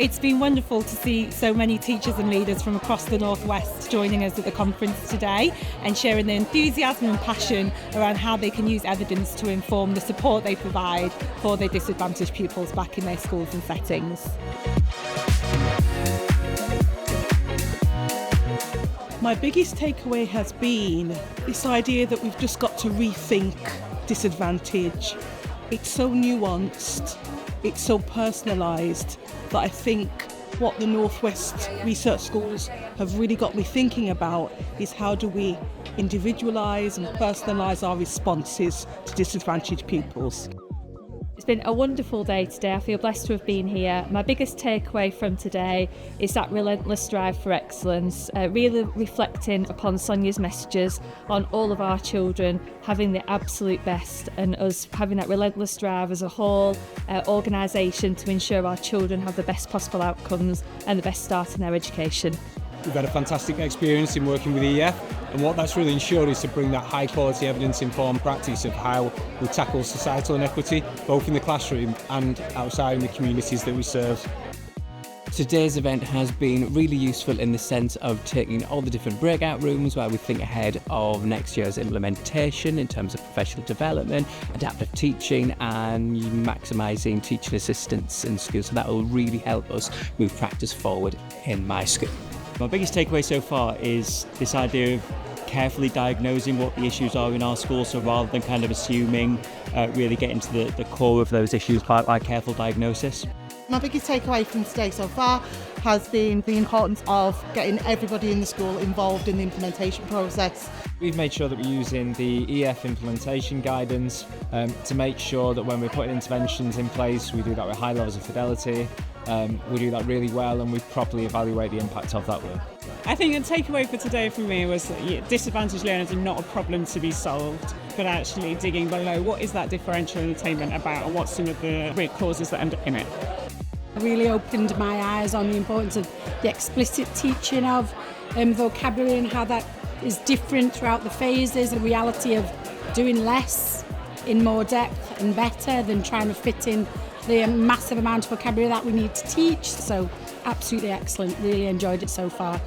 It's been wonderful to see so many teachers and leaders from across the North West joining us at the conference today and sharing their enthusiasm and passion around how they can use evidence to inform the support they provide for their disadvantaged pupils back in their schools and settings. My biggest takeaway has been this idea that we've just got to rethink disadvantage. It's so nuanced, it's so personalised that I think what the North West Research Schools have really got me thinking about is how do we individualise and personalise our responses to disadvantaged pupils. It's been a wonderful day today. I feel blessed to have been here. My biggest takeaway from today is that relentless drive for excellence, really reflecting upon Sonia's messages on all of our children having the absolute best and us having that relentless drive as a whole organisation to ensure our children have the best possible outcomes and the best start in their education. We've had a fantastic experience in working with EF, and what that's really ensured is to bring that high quality evidence informed practice of how we tackle societal inequity, both in the classroom and outside in the communities that we serve. Today's event has been really useful in the sense of taking all the different breakout rooms where we think ahead of next year's implementation in terms of professional development, adaptive teaching and maximising teaching assistants in schools. So that will really help us move practice forward in my school. My biggest takeaway so far is this idea of carefully diagnosing what the issues are in our school, so rather than kind of assuming, really getting to the core of those issues by careful diagnosis. My biggest takeaway from today so far has been the importance of getting everybody in the school involved in the implementation process. We've made sure that we're using the EF implementation guidance to make sure that when we're putting interventions in place, we do that with high levels of fidelity. We do that really well and we properly evaluate the impact of that work. I think the takeaway for today for me was that disadvantaged learners are not a problem to be solved, but actually digging below what is that differential attainment about and what's some of the root causes that end up in it. It really opened my eyes on the importance of the explicit teaching of vocabulary and how that is different throughout the phases, the reality of doing less in more depth and better than trying to fit in the massive amount of vocabulary that we need to teach. So absolutely excellent, really enjoyed it so far.